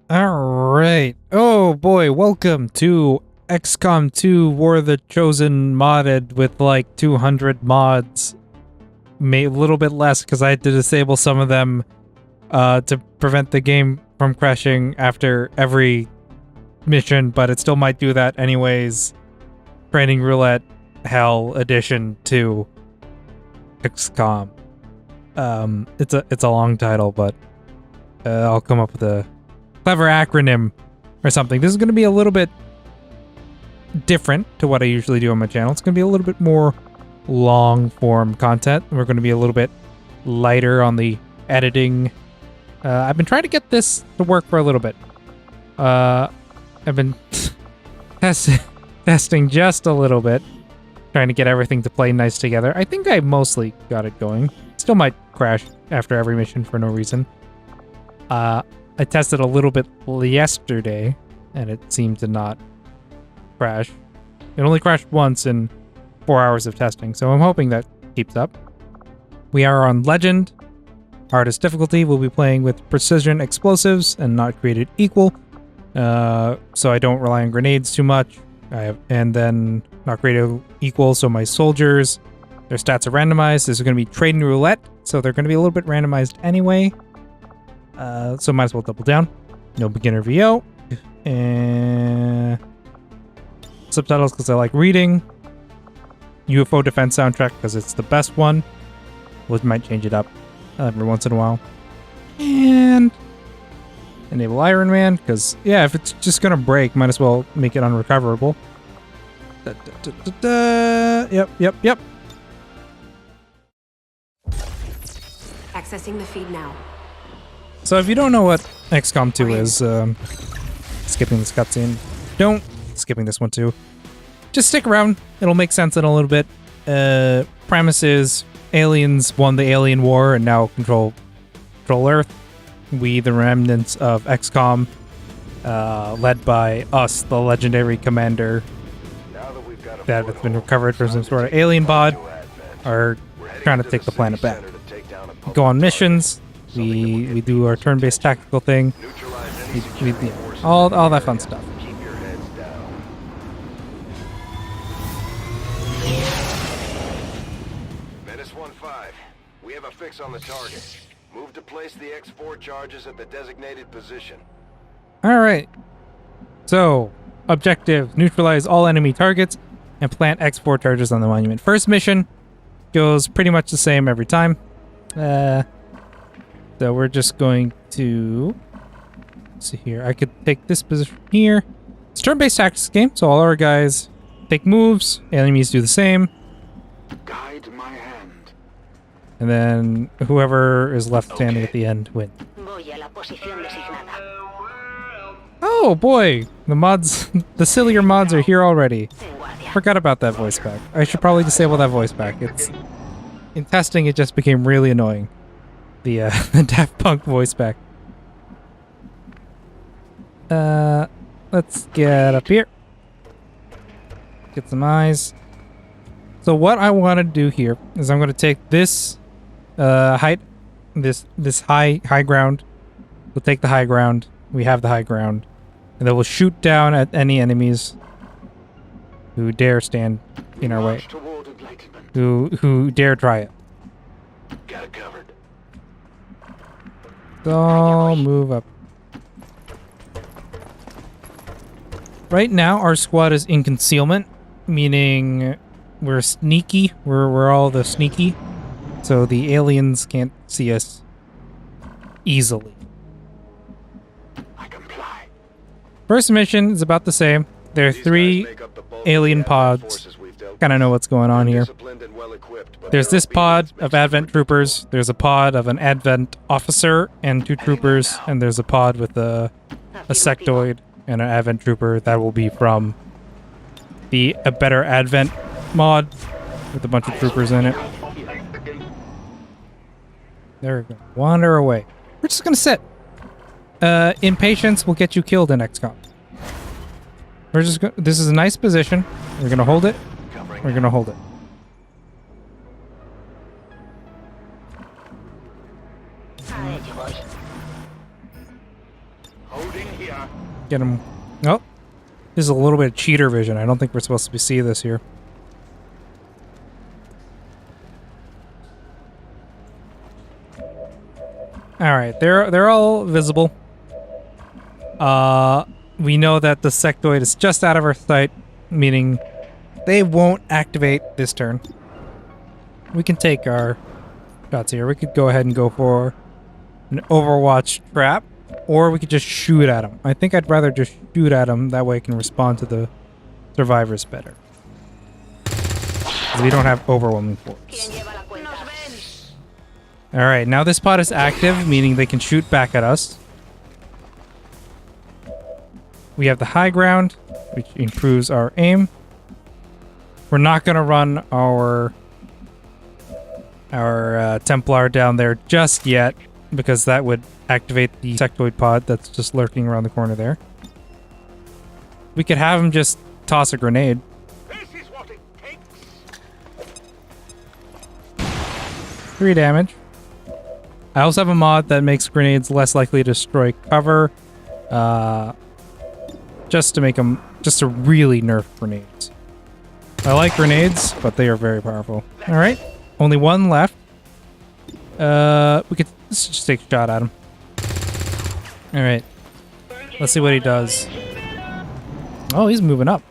Alright. Oh boy, welcome to XCOM 2 War of the Chosen modded with like 200 mods. A little bit less because I had to disable some of them to prevent the game from crashing after every mission, but it still might do that anyways. Training Roulette Hell Edition to XCOM. It's a long title, but I'll come up with a clever acronym or something. This is going to be a little bit different to what I usually do on my channel. It's going to be a little bit more long form content. We're going to be a little bit lighter on the editing. I've been trying to get this to work for a little bit. I've been testing just a little bit, trying to get everything to play nice together. I think I mostly got it going. Still might crash after every mission for no reason. I tested a little bit yesterday, and it seemed to not crash. It only crashed once in 4 hours of testing, so I'm hoping that keeps up. We are on Legend. Hardest difficulty. We'll be playing with precision explosives and not created equal, so I don't rely on grenades too much. And then not created equal, so my soldiers, their stats are randomized. This is going to be trading roulette, so they're going to be a little bit randomized anyway. So might as well double down. No beginner VO. And subtitles because I like reading. UFO defense soundtrack because it's the best one. We might change it up every once in a while. And enable Iron Man because, yeah, if it's just going to break, might as well make it unrecoverable. Yep. Accessing the feed now. So if you don't know what XCOM 2 is, skipping this cutscene. Don't skipping this one too. Just stick around. It'll make sense in a little bit. Premise is aliens won the alien war and now control Earth. We, the remnants of XCOM, led by us, the legendary commander that has been recovered from some sort of alien bod, are trying to take the planet back. Go on missions. We do our turn-based tactical thing. All that fun stuff. Menace 1-5. We have a fix on the target. Move to place the X4 charges at the designated position. Alright. So, objective, neutralize all enemy targets and plant X4 charges on the monument. First mission goes pretty much the same every time. So we're just going to see here. I could take this position here. It's a turn-based tactics game, so all our guys take moves. Enemies do the same. Guide my hand. And then whoever is left standing at the end wins. Oh boy, the mods, the sillier mods are here already. Forgot about that voice pack. I should probably disable that voice pack. It's in testing, it just became really annoying. The Daft Punk voice pack. Let's get up here. Get some eyes. So what I want to do here is I'm going to take this height, this high ground. We'll take the high ground. We have the high ground, and then we'll shoot down at any enemies who dare stand in our way. Who dare try it. Got it covered. So move up. Right now, our squad is in concealment, meaning we're sneaky. We're all the sneaky, so the aliens can't see us easily. I comply. First mission is about the same. There are 3 alien pods. Kind of know what's going on here. There's this pod of Advent troopers. There's a pod of an Advent officer and 2 troopers, and there's a pod with a sectoid and an Advent trooper that will be from a better Advent mod with a bunch of troopers in it. There we go. Wander away. We're just gonna sit. Impatience will get you killed in XCOM. We're just this is a nice position. We're gonna hold it. We're gonna hold it. Get him. Oh, this is a little bit of cheater vision. I don't think we're supposed to see this here. All right, they're all visible. We know that the sectoid is just out of our sight, meaning they won't activate this turn. We can take our shots here. We could go ahead and go for an Overwatch trap, or we could just shoot at them. I think I'd rather just shoot at them. That way I can respond to the survivors better. Because we don't have overwhelming force. Alright, now this pod is active, meaning they can shoot back at us. We have the high ground, which improves our aim. We're not going to run our Templar down there just yet, because that would activate the sectoid pod that's just lurking around the corner there. We could have him just toss a grenade. This is what it takes. 3 damage. I also have a mod that makes grenades less likely to destroy cover. Just to make them, just to really nerf grenades. I like grenades, but they are very powerful. Alright, only one left. Let's just take a shot at him. Alright, let's see what he does. Oh, he's moving up.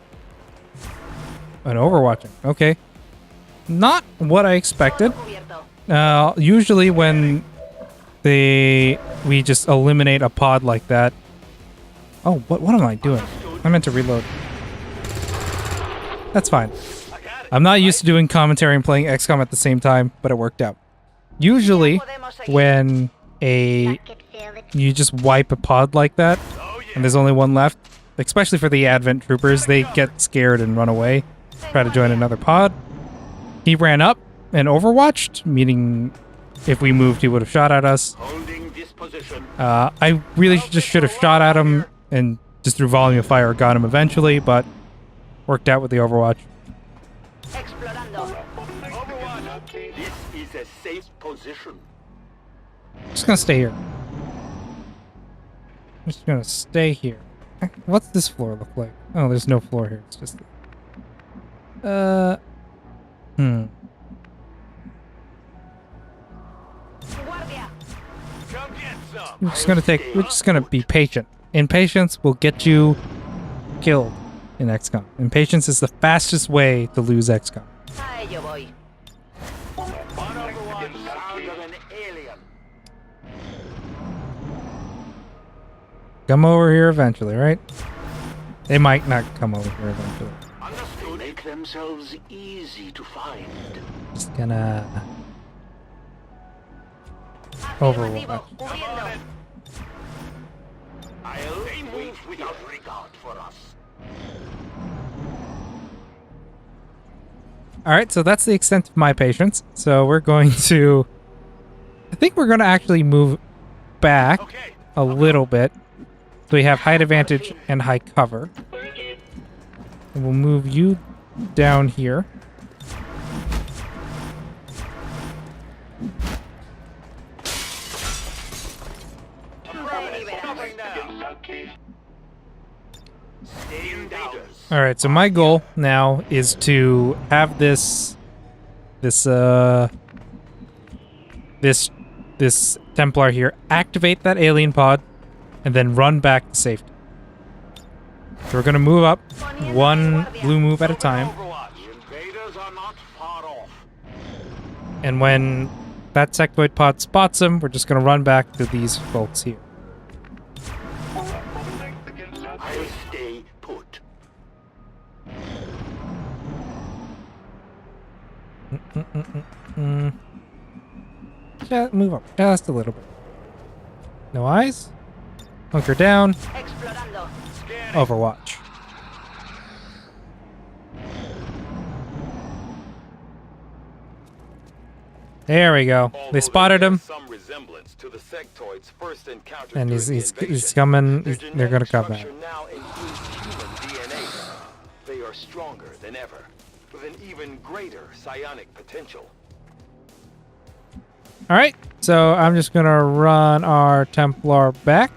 And overwatching, okay. Not what I expected. Usually when we just eliminate a pod like that. Oh, what am I doing? I meant to reload. That's fine. I'm not used to doing commentary and playing XCOM at the same time, but it worked out. Usually, when you just wipe a pod like that, and there's only one left, especially for the Advent troopers, they get scared and run away, try to join another pod. He ran up and overwatched, meaning if we moved, he would have shot at us. I really just should have shot at him and just through volume of fire got him eventually, but worked out with the overwatch. This is a safe position. Just gonna stay here. Just gonna stay here. What's this floor look like? Oh, there's no floor here. It's just We're just gonna be patient. Impatience will get you killed in XCOM. Impatience is the fastest way to lose XCOM. Come over here eventually, right? They might not come over here eventually. Make themselves easy to find. Just gonna overwatch. They move without regard for us. Alright, so that's the extent of my patience. So we're going to... I think we're going to actually move back a little bit. So we have height advantage and high cover. And we'll move you down here. Alright, so my goal now is to have this Templar here activate that alien pod and then run back to safety. So we're gonna move up one blue move at a time. And when that sectoid pod spots him, we're just gonna run back to these folks here. Stay put. Just move up just a little bit. No eyes. Hunker down. Overwatch. There we go. They spotted him. And he's coming. They're gonna come back. They are stronger than ever, with an even greater psionic potential. Alright, so I'm just gonna run our Templar back.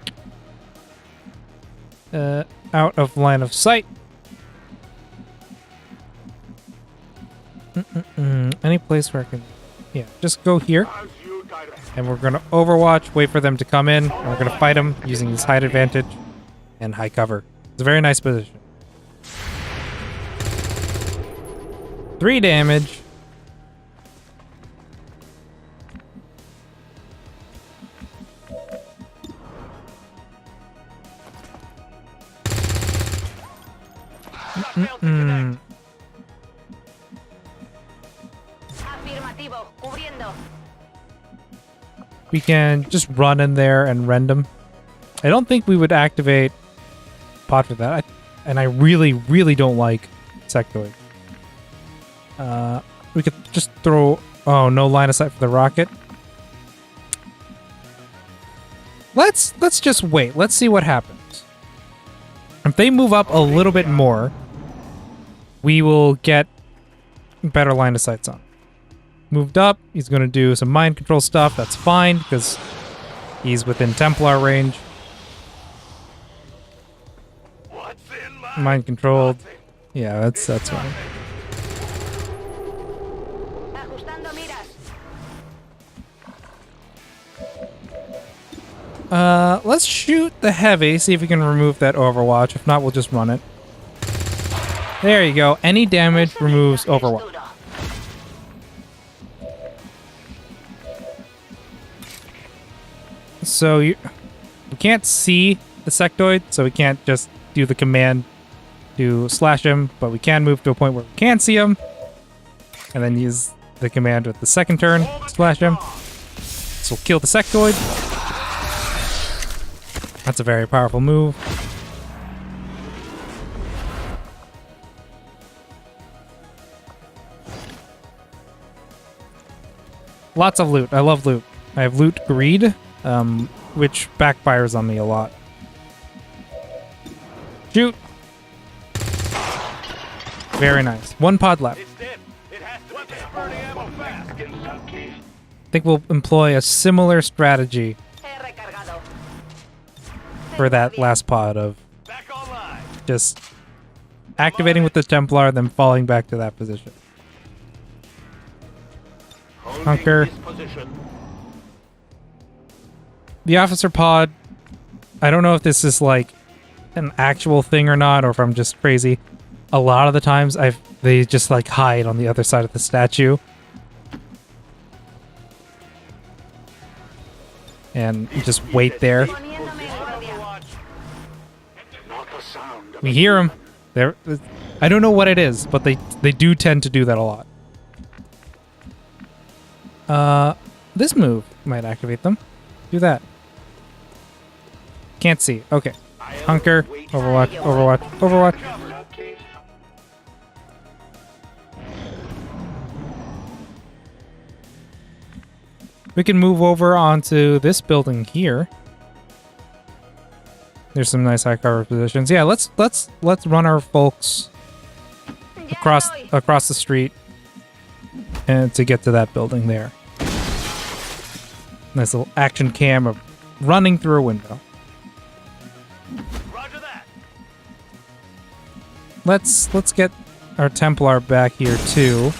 out of line of sight. Any place where I can... Yeah, just go here. And we're going to overwatch, wait for them to come in. And we're going to fight them using this height advantage and high cover. It's a very nice position. 3 damage. We can just run in there and rend them. I don't think we would activate pod for that. And I really, really don't like sectoid. We could just throw... Oh, no line of sight for the rocket. Let's just wait. Let's see what happens. If they move up a little bit more, we will get better line of sights on. Moved up, he's going to do some mind control stuff. That's fine, because he's within Templar range. Mind controlled. Yeah, that's fine. Let's shoot the heavy, see if we can remove that overwatch. If not, we'll just run it. There you go. Any damage removes overwatch. So we can't see the sectoid, so we can't just do the command to slash him, but we can move to a point where we can see him, and then use the command with the second turn to slash him. So we'll kill the sectoid. That's a very powerful move. Lots of loot. I love loot. I have loot greed, which backfires on me a lot. Shoot! Very nice. 1 pod left. I think we'll employ a similar strategy for that last pod of just activating with the Templar, then falling back to that position. Hunker. The officer pod, I don't know if this is like an actual thing or not, or if I'm just crazy. A lot of the times they just like hide on the other side of the statue. And just wait there. We hear them. I don't know what it is, but they do tend to do that a lot. This move might activate them. Do that. Can't see. Okay. Hunker. Overwatch. Overwatch. Overwatch. We can move over onto this building here. There's some nice high cover positions. Yeah, let's run our folks across the street and to get to that building there. Nice little action cam of running through a window. Roger that. Let's get our Templar back here too.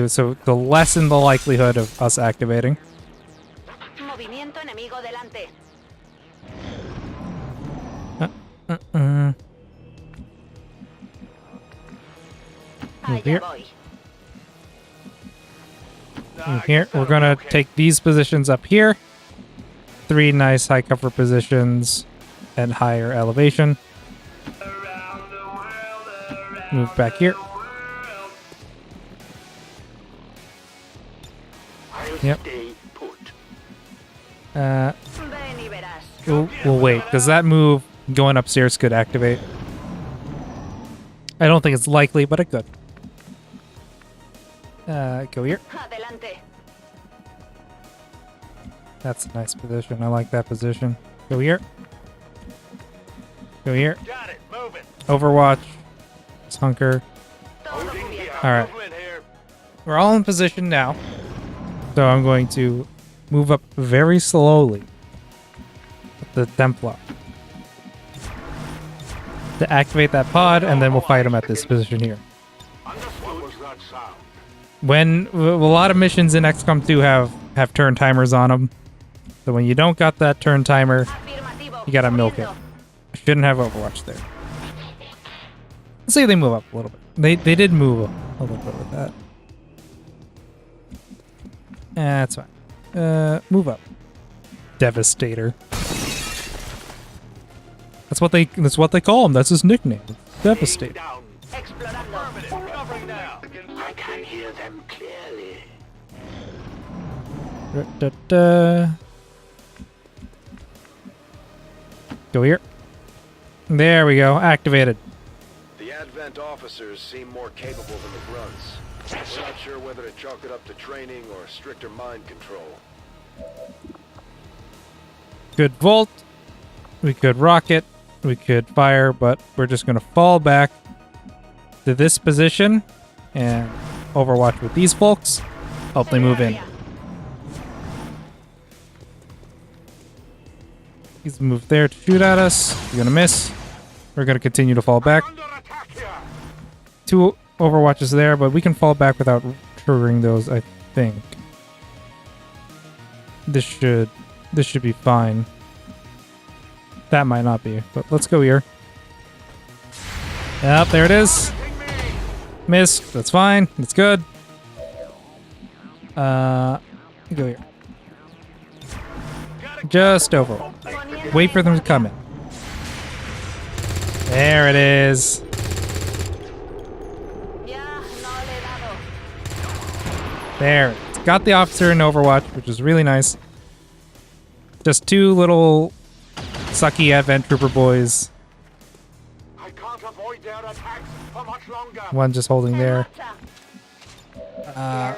So to lessen the likelihood of us activating. Move here. Move here. We're gonna take these positions up here. 3 nice high cover positions and higher elevation. Move back here. Yep. We'll wait, because that move going upstairs could activate. I don't think it's likely, but it could. Go here. That's a nice position. I like that position. Go here. Go here. Got it. Move it. Overwatch. Let's hunker. Alright. We're all in position now. So I'm going to move up very slowly. the Templar to activate that pod, and then we'll fight him at this position here. When a lot of missions in XCOM 2 have turn timers on them, so when you don't got that turn timer, you gotta milk it. I shouldn't have Overwatch there. Let's see if they move up a little bit. They did move a little bit with that. That's fine. Move up. Devastator. That's what they call him. That's his nickname. Devastator. I can hear them clearly. Go here. There we go. Activated. The Advent officers seem more capable than the grunts. We're not sure whether to chalk it up to training or stricter mind control. Could Volt. We could rocket. We could fire, but we're just going to fall back to this position and Overwatch with these folks. Hope they move in. He's moved there to shoot at us. You're gonna miss. We're gonna continue to fall back. 2 Overwatches there, but we can fall back without triggering those, I think. This should be fine. That might not be, but let's go here. Yep, there it is. Missed. That's fine. That's good. Go here. Just over. Wait for them to come in. There it is. There. It's got the officer in Overwatch, which is really nice. Just 2 little sucky Advent Trooper boys. I can't avoid their attacks for much longer. One just holding there. We're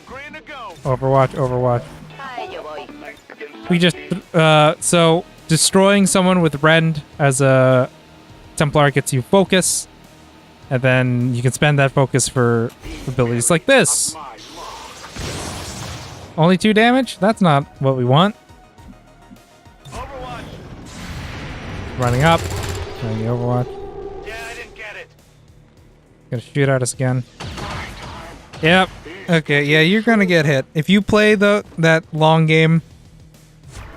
green to go. Overwatch. We just, so destroying someone with Rend as a Templar gets you focus, and then you can spend that focus for abilities like this. Only 2 damage? That's not what we want. Overwatch. Running up. Running the Overwatch. Yeah, I didn't get it. Gonna shoot at us again. Yep. Okay, yeah, you're gonna get hit. If you play that long game,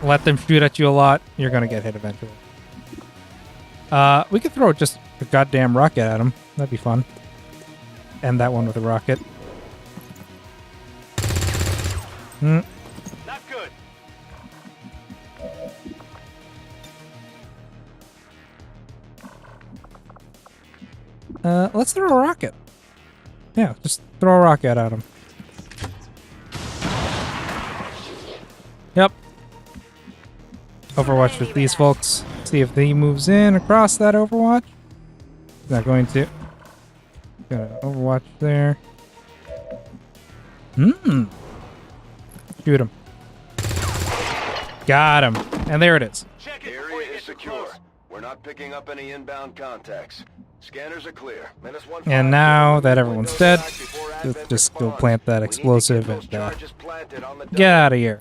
let them shoot at you a lot, you're gonna get hit eventually. We could throw just a goddamn rocket at him. That'd be fun. End that one with a rocket. Not good. Let's throw a rocket. Yeah, just throw a rocket at him. Yep. Overwatch with these folks. See if he moves in across that Overwatch. He's not going to. Got an Overwatch there. Shoot him. Got him. And there it is. Area is secure. We're not picking up any inbound contacts. Scanners are clear. -1. And now that everyone's dead, let's just go plant that explosive and get out of here.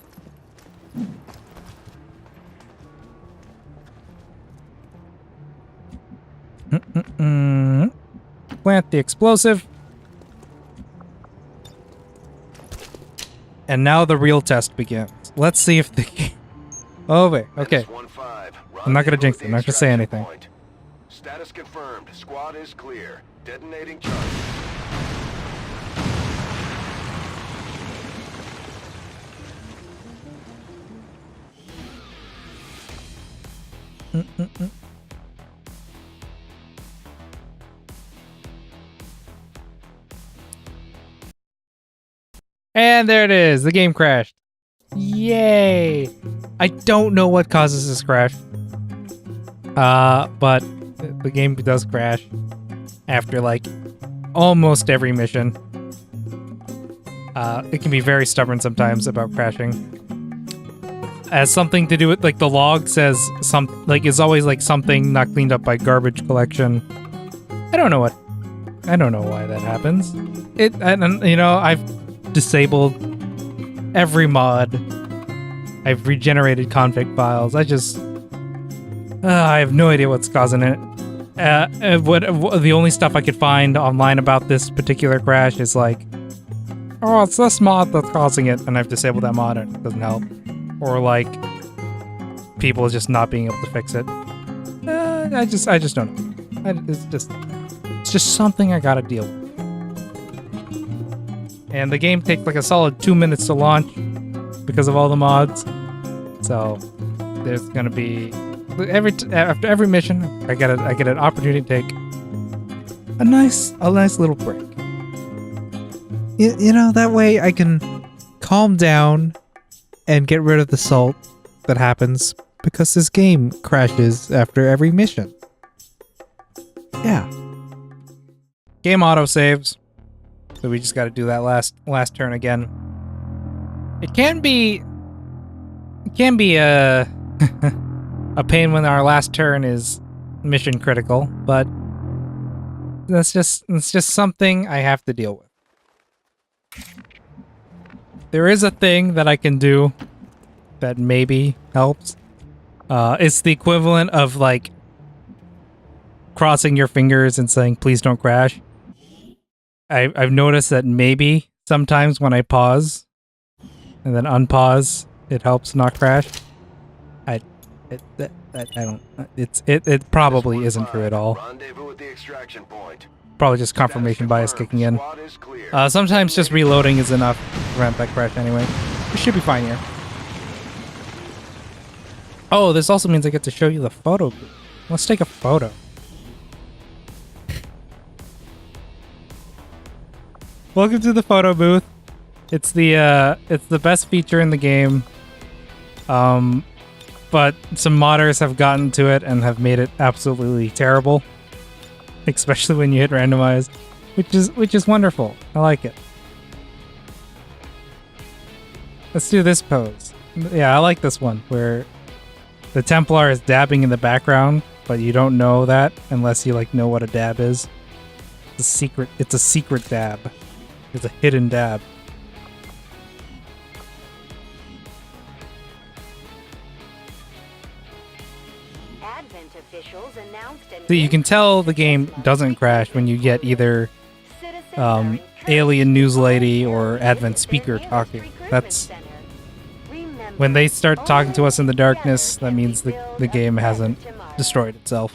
Plant the explosive. And now the real test begins. Let's see if the game... Oh, wait. Okay. I'm not going to jinx it. I'm not going to say anything. Status confirmed. Squad is clear. Detonating charge. And there it is. The game crashed. Yay! I don't know what causes this crash. But the game does crash after like almost every mission. It can be very stubborn sometimes about crashing. Has something to do with like the log says is always like something not cleaned up by garbage collection. I don't know why that happens. And you know, I've disabled every mod I've regenerated config files. I have no idea what's causing it. The only stuff I could find online about this particular crash is like, oh, it's this mod that's causing it, and I've disabled that mod and it doesn't help. Or like, people just not being able to fix it. I just don't know. It's just something I gotta deal with. And the game takes like a solid 2 minutes to launch because of all the mods. So there's gonna be after every mission, I get an opportunity to take a nice little break. You know, that way I can calm down and get rid of the salt that happens because this game crashes after every mission. Yeah. Game autosaves. So we just got to do that last turn again. It can be a a pain when our last turn is mission critical, but that's just something I have to deal with. There is a thing that I can do that maybe helps. It's the equivalent of like crossing your fingers and saying, please don't crash. I've noticed that maybe sometimes when I pause and then unpause, it helps not crash. It probably isn't true at all. Probably just confirmation bias kicking in. Sometimes just reloading is enough to prevent that crash anyway. We should be fine here. Oh, this also means I get to show you the photo booth. Let's take a photo. Welcome to the photo booth. It's the best feature in the game. But some modders have gotten to it and have made it absolutely terrible. Especially when you hit randomize, which is wonderful. I like it. Let's do this pose. Yeah, I like this one where the Templar is dabbing in the background, but you don't know that unless you like know what a dab is. It's a secret dab. It's a hidden dab. So you can tell the game doesn't crash when you get either alien news lady or Advent speaker talking. That's when they start talking to us in the darkness. That means the game hasn't destroyed itself.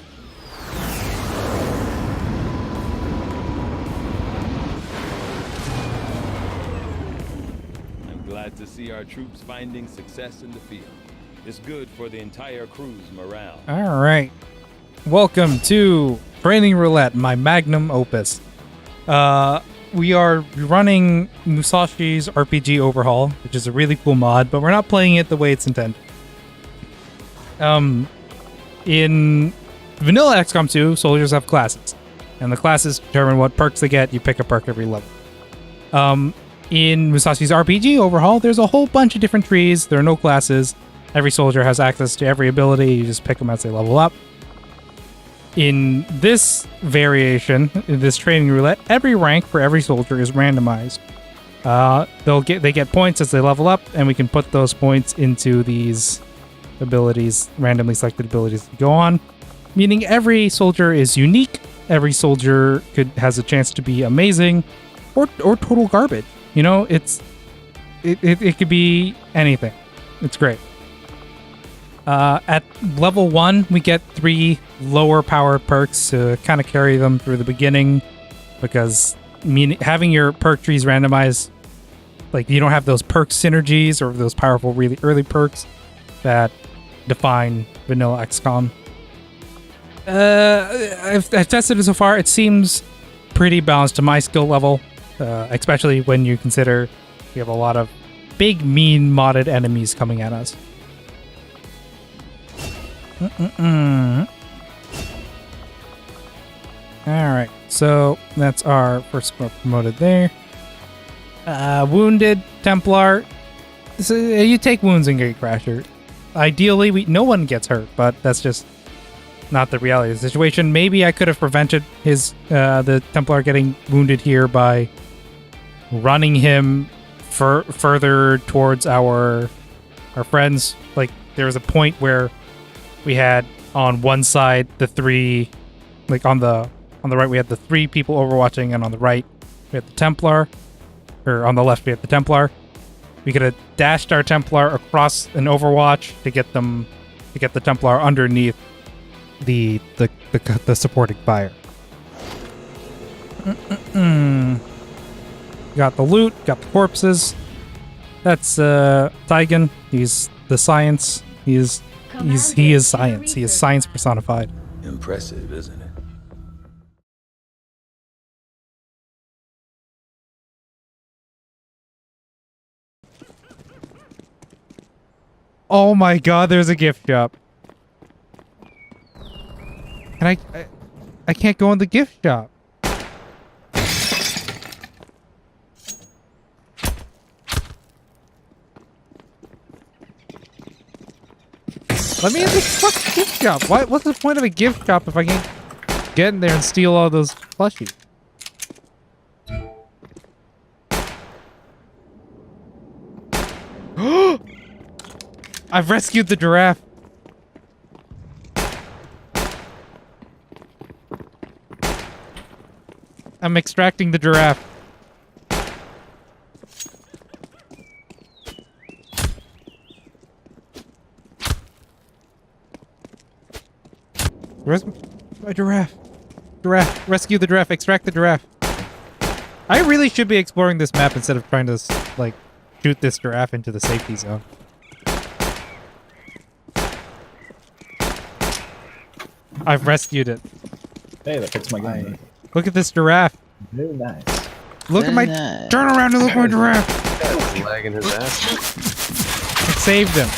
I'm glad to see our troops finding success in the field. It's good for the entire crew's morale. All right. Welcome to Training Roulette, my magnum opus. We are running Musashi's RPG Overhaul, which is a really cool mod, but we're not playing it the way it's intended. In vanilla XCOM 2, soldiers have classes, and the classes determine what perks they get. You pick a perk every level. In Musashi's RPG Overhaul, there's a whole bunch of different trees. There are no classes. Every soldier has access to every ability. You just pick them as they level up. In this variation, in this training roulette, every rank for every soldier is randomized. They get points as they level up, and we can put those points into these abilities, randomly selected abilities to go on. Meaning every soldier is unique. Every soldier has a chance to be amazing, or total garbage. You know, it could be anything. It's great. At level 1, we get 3 lower power perks to kind of carry them through the beginning, because having your perk trees randomized, like you don't have those perk synergies or those powerful really early perks that define vanilla XCOM. I've tested it so far. It seems pretty balanced to my skill level, especially when you consider we have a lot of big, mean, modded enemies coming at us. Alright, so that's our first promoted there. Wounded Templar. So you take wounds in Gatecrasher. Ideally, no one gets hurt, but that's just not the reality of the situation. Maybe I could have prevented the Templar getting wounded here by running him further towards our our friends. Like, there was a point where we had on one side the three, like on the right we had the three people overwatching, and on the right we had the Templar, or on the left we had the Templar. We could have dashed our Templar across an Overwatch to get the Templar underneath the supporting fire. Got the loot, got the corpses. That's Taigen. He's the science. He is science. He is science personified. Impressive, isn't it? Oh my god, there's a gift shop. And I can't go in the gift shop. Let me in the fucking gift shop. What's the point of a gift shop if I can't get in there and steal all those plushies? I've rescued the giraffe. I'm extracting the giraffe. Where's my giraffe? Giraffe. Rescue the giraffe. Extract the giraffe. I really should be exploring this map instead of trying to, like, shoot this giraffe into the safety zone. I've rescued it. Hey, that fits my gun. Look at this giraffe. Very nice. Look at my... Turn around and look at my giraffe. Lagging his ass. I saved him.